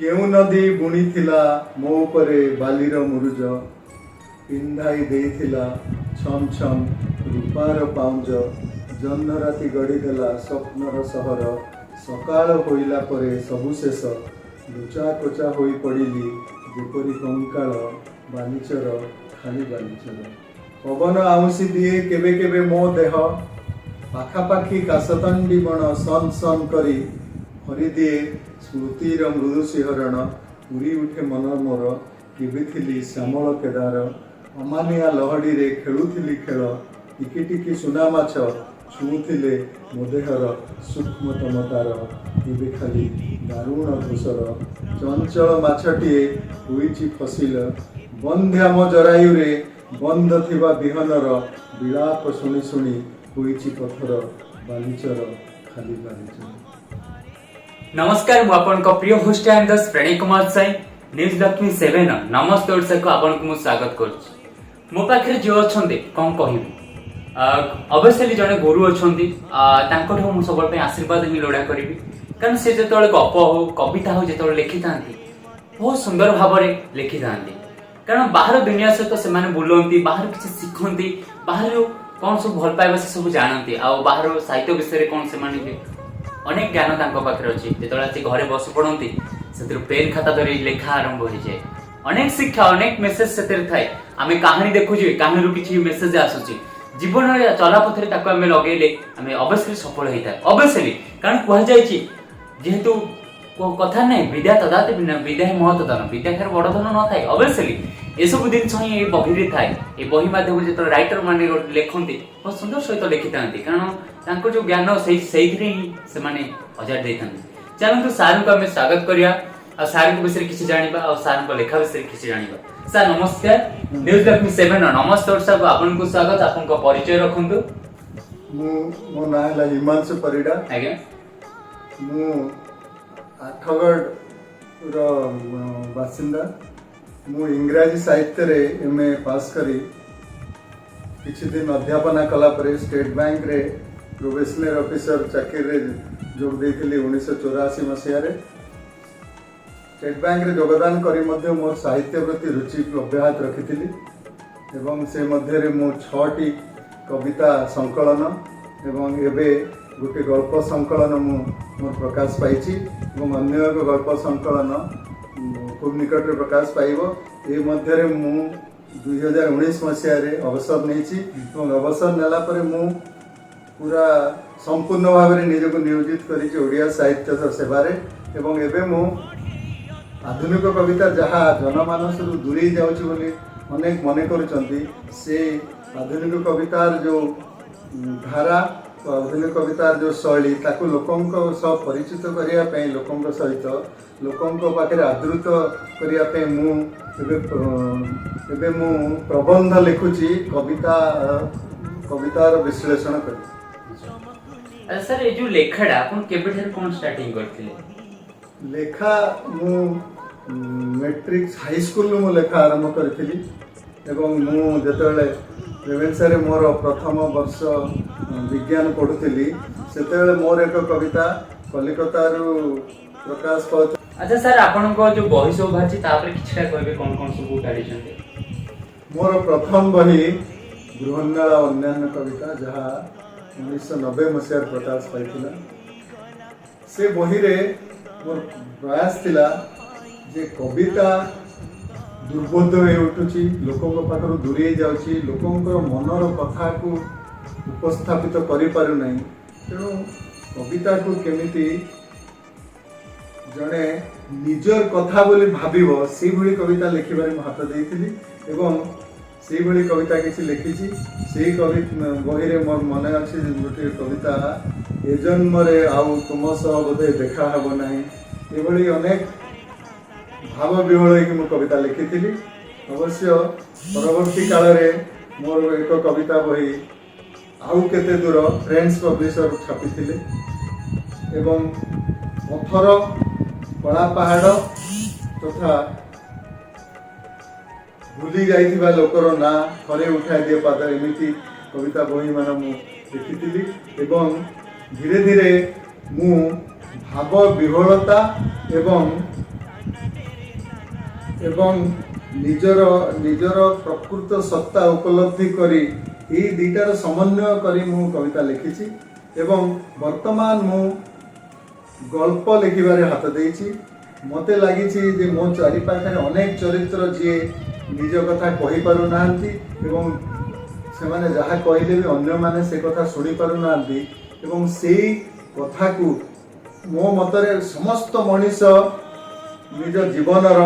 केउ नदी बुणीथिला मो उपरे बालीर मुरुज पिंधाई देइथिला छम छम रूपार पाउंज जह्न राति गढ़ीदेला स्वप्नर सहर सकाळ होइला परे सबु शेष लुचा कोचा होई पड़िली जेपरी कंकाल बालिचर खाली बालिचर पवन आउसी दिए केबे केबे मो देह पाखापाखि काशतंडी बण सन सन करी हरि दिए स्मृतिर मृदु शिहरण उड़ी उठे मन मोर केबे थिली श्यामल केदार अमानिया लहड़ी रे खेलुथिली खेल टिकी टिकी सुना माछ छुँथिले मो देहर सूक्ष्मतम तार एबे खाली दारुण धूसर चंचल माछटिए होइछि फसिल बंध्या मो जरायुरे बंध थिबा विहनर विलाप शुणी शुणी होइछि पथर बालिचर खाली बालिचर। नमस्कार मु आपन को प्रिय host and the Pranay Kumar Sai news Lakshmi 7 नमस्ते ओडिसा को आपन को मु स्वागत करछि। मो पाखरे जो अछंते कोन कहिबी अवश्य जड़े गुरु अच्छा मु सब आशीर्वाद ही लोड़ा करी कारण से जो गप हो कविता हो जो लिखि था बहुत सुंदर भाव में लिखि था कारण बाहर दुनिया सहित से बुलती बाहर किसी शिखती बाहर कौन सब भल पाइबा से सब जानती आ बाहर साहित्य विषय कौन से अनेक ज्ञान पाखे अच्छी जो घरे बस पड़ती से पेन खाता धरी लेखा आरंभ हो जाए अनेक शिक्षा अनेक मेसेज से थाए आम कहानी देखुचे कहानी किसी मेसेज आसूची जीवन चला पथरे लगेले अवश्य सफल होता है अवश्य कारण कहुई जेहेतु कथा ना विद्या तदाते विद्या ही महत्व धन विद्या खार बड़ धन न था अवश्य एसबू जिन ही बही थाए ये बही मध्यम जो राइटर मैंने लिखती बहुत सुंदर सहित लिखि था कारण जो ज्ञान से हजार दे चलते सार को आम स्वागत करिया सार विषय किसी जाना सार लेखा विषय किसी जाना। सर नमस्कार न्यूज लक्ष्मी 7 नमस्ते ओडिसा को आपन को स्वागत आपन को परिचय रखंतु। मो ना है हिमांशु परिडा आज्ञा मु आठगढ़ रो बासिंदा मु इंग्राजी साहित्य रे एमए पास करी किछि दिन अध्यापना कला परे स्टेट बैंक रे प्रोबेशनरी ऑफिसर चाकरी रे जोग देथिली 1984 मसिया रे स्टेट बैंक रे योगदान करी मध्य मोर साहित्य प्रति रुचि अब्याहत रखिथिली एवं से मध्य रे मु 6टी कविता संकलन एवं एबे गोटे गल्प संकलन मु मोर प्रकाश पाइछि एवं अन्य एक गल्प संकलन खूब निकट रे प्रकाश पाइबो ए मध्य रे मु 2019 मसिया रे अवसर नेछि एवं अवसर नेला परे मु पूरा संपूर्ण भाव रे निजको नियोजित करिछि ओडिया साहित्य सेवा रे एवं एबे मु आधुनिक कविता जहाँ जनमानस दूरे जाउछि बोली अनेक मने करुचंती से आधुनिक कवितार जो धारा आधुनिक कवितार जो शैली ताकू लोकंक सह परिचित करिया पे लोकंक सहित लोकंक पाखे आदृत करिया पे मु एबे मु प्रबंध लिखुची कविता कवितार विश्लेषण करी। सर ये जो लेखाटा अपन केबे ठार कोन स्टार्टिंग करथिले लेखा मु मैट्रिक हाई स्कूल मु लेखा आरंभ करी एवं मु जेतेबेले रेवेन्सा रे मोर प्रथम वर्ष विज्ञान पढ़ुली सेतेबेले मोर एक कविता कलिकता रु प्रकाश पाउ। अच्छा सर आपन को जो बही सब भाची तापर किछटा कहबे कोन कोन सब उठाडी छथि। मोर प्रथम बही बृहन्नाल अन्यान्य कविता जहाँ 1990 मसीह प्रकाश पाइथिला से बही रे मोर प्रयास थिला जे कविता दुर्बोध हो उठुची लोकंक पाखरु दूरे जाउची लोकंकर मनर कथा को उपस्थापित करि पारु नै तेणु कविता को केमिति जड़े निजर कथा बोली भाबिबो से भली कविता लिखिबारे हाथ देइथिली एवं से भली कविता किछि लिखिछि से कवि बही रे मोर मन अछि गोटे कविता ए जन्म रे आउ तुम सह बोधे देखा हबो नाही एभली अनेक भाव विहल कि मु कविता लिखिथिली। अवश्य परवर्ती काल रे मोर एक कविता बही आउ केते दूर फ्रेंड्स पब्लिशर छापिथिले एवं पथर कला पहाड़ तथा भूली जाइथिबा लोकर ना थरे उठाई दिए पाद एमिति कविता बही मान मु लिखिथिली एवं धीरे धीरे मु भाव विह्वलता एवं ଏବଂ ନିଜର ପ୍ରକୃତ ସତ୍ତା ଉପଲବ୍ଧି କରି ଏହି ଦୁଇଟାର ସମନ୍ୱୟ କରି ମୁଁ କବିତା ଲେଖିଛି ଏବଂ ବର୍ତ୍ତମାନ ମୁଁ ଗଳ୍ପ ଲେଖିବାରେ ହାତ ଦେଇଛି। ମୋତେ ଲାଗିଛି ଯେ ମୋ ଚାରିପାଖରେ ଅନେକ ଚରିତ୍ର ଯିଏ ନିଜ କଥା କହିପାରୁନାହାନ୍ତି ଏବଂ ସେମାନେ ଯାହା କହିଲେ ବି ଅନ୍ୟମାନେ ସେ କଥା ଶୁଣିପାରୁନାହାନ୍ତି ଏବଂ ସେଇ କଥାକୁ ମୋ ମତରେ ସମସ୍ତ ମଣିଷ ନିଜ ଜୀବନର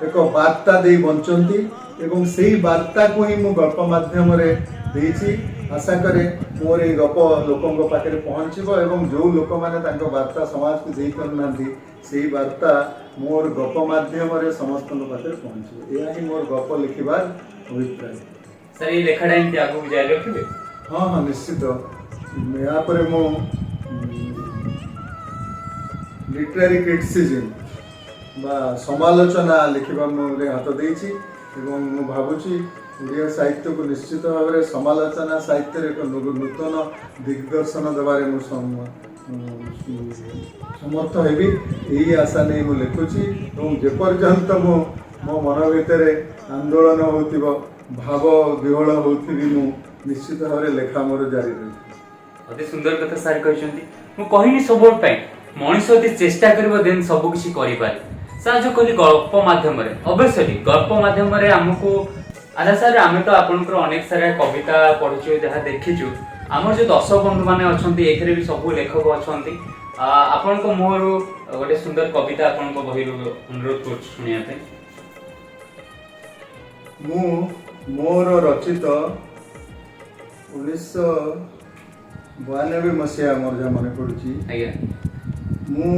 ଏକ ବାର୍ତ୍ତା ଦେଇ ବଞ୍ଚନ୍ତି ଏବଂ ସେଇ ବାର୍ତ୍ତାକୁ ହିଁ ମୁଁ ଗଳ୍ପ ମାଧ୍ୟମରେ ଦେଇଛି। ଆଶା କରେ ମୋର ଏଇ ଗପ ଲୋକଙ୍କ ପାଖରେ ପହଞ୍ଚିବ ଏବଂ ଯେଉଁ ଲୋକମାନେ ତାଙ୍କ ବାର୍ତ୍ତା ସମାଜକୁ ଦେଇପାରୁନାହାନ୍ତି ସେଇ ବାର୍ତ୍ତା ମୋର ଗପ ମାଧ୍ୟମରେ ସମସ୍ତଙ୍କ ପାଖରେ ପହଞ୍ଚିବ। ଏହା ହିଁ ମୋର ଗପ ଲେଖିବାର ଅଭିପ୍ରାୟ। ସାର୍ ଏଇ ଲେଖାଟା ଏମିତି ଆଗକୁ ଜାରି ରଖିବେ? ହଁ ହଁ ନିଶ୍ଚିତ। ଏହାପରେ ମୁଁ ଲିଟରାରୀ କ୍ରିଟିସିଜମ୍ ବା ସମାଲୋଚନା ଲେଖିବା ମୋର ହାତ ଦେଇଛି ଏବଂ ମୁଁ ଭାବୁଛି ଓଡ଼ିଆ ସାହିତ୍ୟକୁ ନିଶ୍ଚିତ ଭାବରେ ସମାଲୋଚନା ସାହିତ୍ୟରେ ଏକ ନୂତନ ଦିଗ୍ଦର୍ଶନ ଦେବାରେ ମୁଁ ସମର୍ଥ ହେବି। ଏହି ଆଶା ନେଇ ମୁଁ ଲେଖୁଛି ଏବଂ ଯେପର୍ଯ୍ୟନ୍ତ ମୁଁ ମୋ ମନ ଭିତରେ ଆନ୍ଦୋଳନ ହେଉଥିବ ଭାବ ବିହଳ ହେଉଥିବି ମୁଁ ନିଶ୍ଚିତ ଭାବରେ ଲେଖା ମୋର ଜାରି ରହିବ। ଅତି ସୁନ୍ଦର କଥା ସାର୍ କହିଛନ୍ତି। ମୁଁ କହିନି ସବୁବେଳେ ପାଇଁ ମଣିଷ ଯଦି ଚେଷ୍ଟା କରିବ ଦେନ୍ ସବୁ କିଛି କରିପାରେ। ସାର୍ ଯୋଉ କହିଲି ଗଳ୍ପ ମାଧ୍ୟମରେ, ଅବଶ୍ୟ ଗଳ୍ପ ମାଧ୍ୟମରେ ଆମକୁ ଆଚ୍ଛା ସାର୍ ଆମେ ତ ଆପଣଙ୍କର ଅନେକ ସାରା କବିତା ପଢିଛୁ, ଯାହା ଦେଖିଛୁ। ଆମର ଯୋଉ ଦର୍ଶକ ବନ୍ଧୁ ମାନେ ଅଛନ୍ତି ଏଥିରେ ବି ସବୁ ଲେଖକ ଅଛନ୍ତି। ଆପଣଙ୍କ ମୁହଁରୁ ଗୋଟେ ସୁନ୍ଦର କବିତା ଆପଣଙ୍କ ବହିରୁ ଅନୁରୋଧ କରୁଛୁ ଶୁଣିବା ପାଇଁ। ମୁଁ ମୋର ରଚିତ 1992 ମସିହା ମୋର ଯାହା ମନେ ପଡୁଛି, ଆଜ୍ଞା ମୁଁ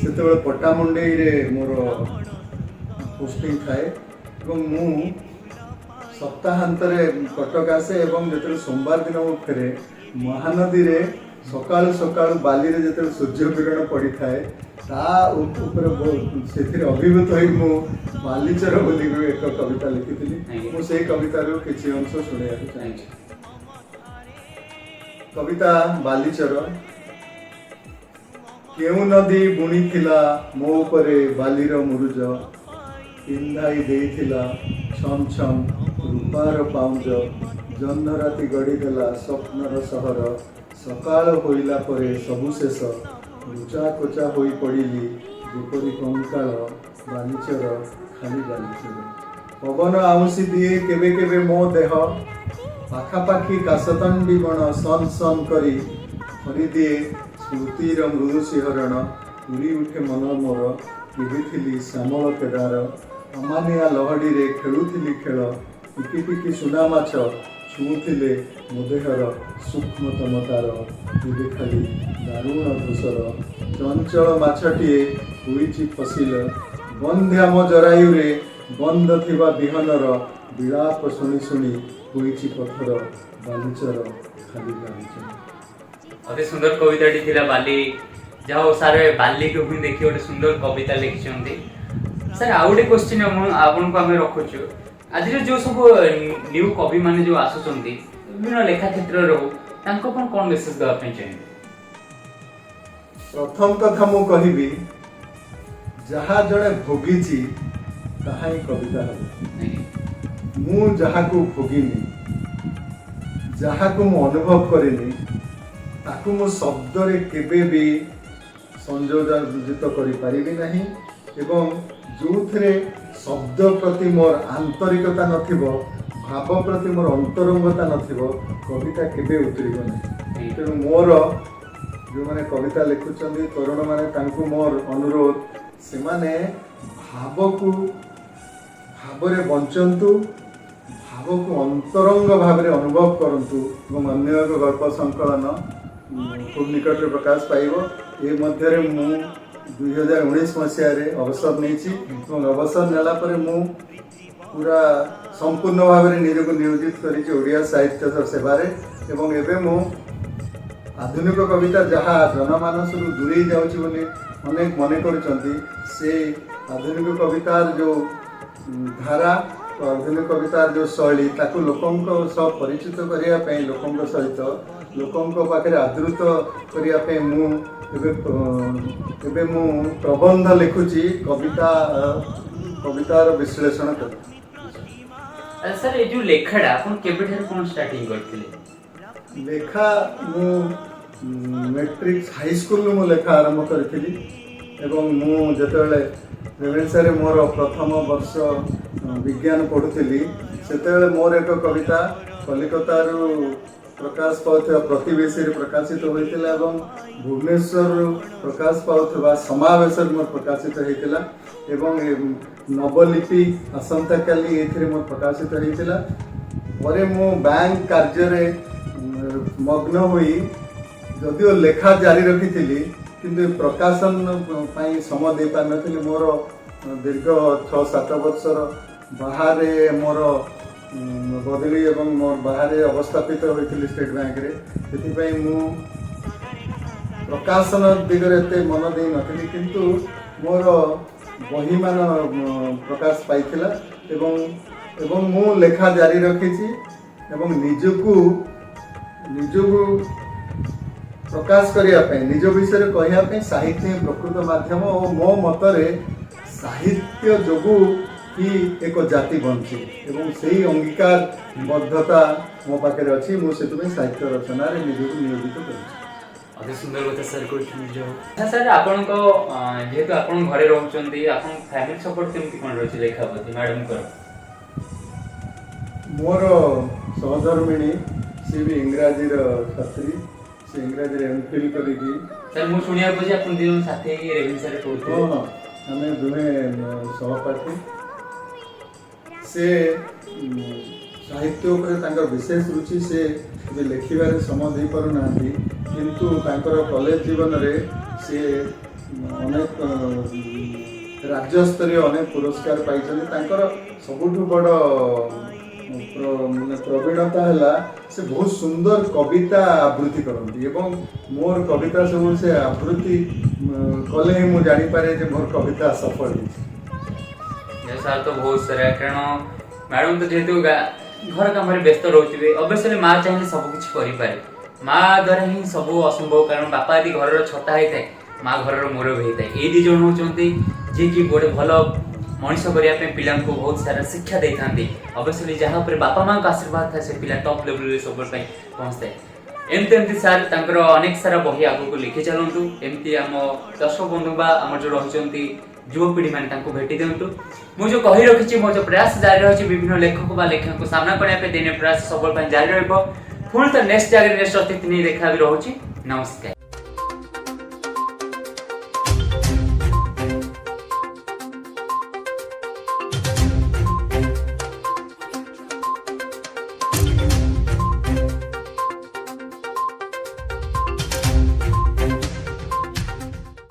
ସେତେବେଳେ ପଟ୍ଟାମୁଣ୍ଡେଇରେ ମୋର ପୋଷ୍ଟିଂ ଥାଏ ଏବଂ ମୁଁ ସପ୍ତାହାନ୍ତରେ କଟକ ଆସେ ଏବଂ ଯେତେବେଳେ ସୋମବାର ଦିନ ମୁଁ ଫେରେ ମହାନଦୀରେ ସକାଳୁ ସକାଳୁ ବାଲିରେ ଯେତେବେଳେ ସୂର୍ଯ୍ୟକିରଣ ପଡ଼ିଥାଏ ତା ଉପରେ ସେଥିରେ ଅଭିଭୂତ ହୋଇ ମୁଁ ବାଲିଚର ବୋଲି ଏକ କବିତା ଲେଖିଥିଲି। ମୁଁ ସେଇ କବିତାରୁ କିଛି ଅଂଶ ଶୁଣାଇବାକୁ ଚାହୁଁଛି। କବିତା ବାଲିଚର। କେଉଁ ନଦୀ ବୁଣିଥିଲା ମୋ ଉପରେ ବାଲିର ମୁରୁଜ, ପିନ୍ଧାଇ ଦେଇଥିଲା ଛମ ଛମ ରୂପାର ପାଉଁଜ, ଜହ୍ନ ରାତି ଗଢ଼ିଦେଲା ସ୍ୱପ୍ନର ସହର, ସକାଳ ହୋଇଲା ପରେ ସବୁ ଶେଷ, ଲୁଚା କୋଚା ହୋଇ ପଡ଼ିଲି ଯେପରି କଙ୍କାଳ, ବାଲିଚର ଖାଲି ବାଲିଚର। ପବନ ଆଉଁସି ଦିଏ କେବେ କେବେ ମୋ ଦେହ, ପାଖାପାଖି କାଶତଣ୍ଡି ବଣ ସନ୍ ସନ୍ କରି ହରିଦିଏ ସ୍ମୃତିର ମୃଦୁ ଶିହରଣ, ଉଡ଼ି ଉଠେ ମନ ମୋର କେବେ ଥିଲି ଶ୍ୟାମଳ କେଦାର, ଅମାନିଆ ଲହଡ଼ିରେ ଖେଳୁଥିଲି ଖେଳ, ଟିକି ଟିକି ସୁନା ମାଛ ଛୁଉଁଥିଲେ ମୋ ଦେହର ସୂକ୍ଷ୍ମତମ ତାର, ଏବେ ଖାଲି ଦାରୁଣ ଧୂସର, ଚଞ୍ଚଳ ମାଛଟିଏ ହୋଇଛି ଫସିଲ, ବନ୍ଧ୍ୟାମ ଜରାୟୁରେ ବନ୍ଦ ଥିବା ବିହନର ବିଳାପ ଶୁଣି ଶୁଣି ହୋଇଛି ପଥର, ବାଲିଚର ଖାଲି ବାଲିଚର। ଅତି ସୁନ୍ଦର କବିତାଟି ଥିଲା ବାଲି। ଯାହା ହଉ ସାର୍ ବାଲିକୁ ହିଁ ଦେଖି ଗୋଟେ ସୁନ୍ଦର କବିତା ଲେଖିଛନ୍ତି। ସାର୍ ଆଉ ଗୋଟେ କ୍ୱେଶ୍ଚିନ୍ ଆପଣଙ୍କୁ ଆମେ ରଖୁଛୁ। ଆଜିର ଯୋଉ ସବୁ ନ୍ୟୁ କବି ମାନେ ଯୋଉ ଆସୁଛନ୍ତି ବିଭିନ୍ନ ଲେଖା କ୍ଷେତ୍ରରେ ହଉ, ତାଙ୍କ ପାଇଁ କଣ ମେସେଜ ଦେବା ପାଇଁ ଚାହିଁବେ? ପ୍ରଥମ କଥା ମୁଁ କହିବି, ଯାହା ଜଣେ ଭୋଗିଛି ତାହା ହିଁ କବିତା ହେବ। ମୁଁ ଯାହାକୁ ଭୋଗିନି, ଯାହାକୁ ମୁଁ ଅନୁଭବ କରିନି, ତାକୁ ମୁଁ ଶବ୍ଦରେ କେବେ ବି ସଂଯୋଜିତ କରିପାରିବି ନାହିଁ ଏବଂ ଯେଉଁଥିରେ ଶବ୍ଦ ପ୍ରତି ମୋର ଆନ୍ତରିକତା ନଥିବ, ଭାବ ପ୍ରତି ମୋର ଅନ୍ତରଙ୍ଗତା ନଥିବ, କବିତା କେବେ ଉତରିବ ନାହିଁ। ତେଣୁ ମୋର ଯେଉଁମାନେ କବିତା ଲେଖୁଛନ୍ତି ତରୁଣମାନେ, ତାଙ୍କୁ ମୋର ଅନୁରୋଧ, ସେମାନେ ଭାବରେ ବଞ୍ଚନ୍ତୁ, ଭାବକୁ ଅନ୍ତରଙ୍ଗ ଭାବରେ ଅନୁଭବ କରନ୍ତୁ ଏବଂ ଅନ୍ୟ ଏକ ଗଳ୍ପ ସଂକଳନ ଖୁବ୍ ନିକଟରେ ପ୍ରକାଶ ପାଇବ। ଏ ମଧ୍ୟରେ ମୁଁ 2019 ମସିହାରେ ଅବସର ନେଇଛି ଏବଂ ଅବସର ନେଲା ପରେ ମୁଁ ପୁରା ସମ୍ପୂର୍ଣ୍ଣ ଭାବରେ ନିଜକୁ ନିୟୋଜିତ କରିଛି ଓଡ଼ିଆ ସାହିତ୍ୟ ସେବାରେ ଏବଂ ଏବେ ମୁଁ ଆଧୁନିକ କବିତା ଯାହା ଜନମାନସରୁ ଦୂରେଇ ଯାଉଛି ବୋଲି ଅନେକ ମନେ କରୁଛନ୍ତି, ସେ ଆଧୁନିକ କବିତାର ଯେଉଁ ଧାରା, ଆଧୁନିକ କବିତାର ଯେଉଁ ଶୈଳୀ, ତାକୁ ଲୋକଙ୍କ ସହ ପରିଚିତ କରିବା ପାଇଁ, ଲୋକଙ୍କ ସହିତ ଲୋକଙ୍କ ପାଖରେ ଆଦୃତ କରିବା ପାଇଁ ଏବେ ମୁଁ ପ୍ରବନ୍ଧ ଲେଖୁଛି। କବିତା कवितार विश्लेषण कले। सर ये जो लेखाटा आपण केबेठार कोन स्टार्टिंग करथिले? लेखा मु मैट्रिक हाई स्कूल मु लेखा आरंभ करी एवं मु जेतेबेले रेवेन्सा रे मोर प्रथम वर्ष विज्ञान पढ़ुली सेतेबेले मोर एक कविता कलिकतारू प्रकाश पाउथबा प्रतिवेशी रे प्रकाशित होइतिला एवं भुवनेश्वर प्रकाश पाउथबा समावेश मोर प्रकाशित होइतिला एवं नवलिपि आसंता काली एथिरे मोर प्रकाशित होइतिला। परे मु बैंक कार्य रे मग्न होई जदिओ लेखा जारी रखी किंतु प्रकाशन पाई समय दे पार नथिली। मोर दीर्घ 6-7 वर्षर बाहर मोर बदली एवं मोर बाहर अवस्थापित होइतिली स्टेट बैंक रे सेति मु प्रकाशन दिगरे एते मन दे नथिली किंतु मोर बही मान प्रकाश पाइथिला एवं मु लेखा जारी रखिछि एवं निजकू प्रकाश करने निज विषय कहवाई साहित्य प्रकृत माध्यम और मो मतरे साहित्य जोगु ही एक जाति बंचे एवं से अंगीकार बद्धता मो पाखे अच्छी मुझे साहित्य रचना निजक नियोजित कर। अति सुंदर कथा सर कहते सर आपण जेहेतु आपण घरे रहउचंती आपण फैमिली सपोर्ट केमती कोन रहछि लेखा प्रति मैडम कर? मोर सहधर्मिणी सी भी इंग्राजी छात्री से इंग्राजी एमफिल करिकी सर मु सुनिया पजे आपण दिन साथे रेवेन्सा रे पढुथि। हां हमें दुहे सहपाठी से साहित्य उपरे तांकर विशेष रुचि से जे लेखिबारे समय दे पारु नांती किंतु तांकर कॉलेज जीवन रे से अनेक राज्य स्तरीय अनेक पुरस्कार पाइछन। तांकर सबुठु बड़ प्रवीणता है से बहुत सुंदर कविता आवृत्ति करती एवं मोर कविता सब से आवृत्ति कले ही मुझे जानीपे जे मोर कविता सफल सर तो बहुत सारा कारण मैडम तो जेहेतु घर काम व्यस्त रोचे अवश्य माँ चाहिए सब किसी करें माँ द्वारा ही सब असंभव कारण बापा यदि घर छटा होता है माँ घर मुरब होता है ये दिज होती जी कि गोटे भल मनीष करने पिला को बहुत सारा शिक्षा दे था अवश्य जहाँ पर बापा माँ का आशीर्वाद था से पिला टॉप लेवल सब पहुँचता है एमती एमती सार तांकर अनेक सारा बही आगू को लिखि चलतु एमती आम दर्शक बंधु बा आम जो रही युवपीढ़ी मैंने भेटी दिंतु मुझे कही रखी मो जो प्रयास जारी रही विभिन्न लेखक व लेखक को सामना करने दिन प्रयास सब जारी रही पुणी तो नेक्स्ट जगह नेक्स्ट अतिथि नहीं देखा भी रोचे। नमस्कार।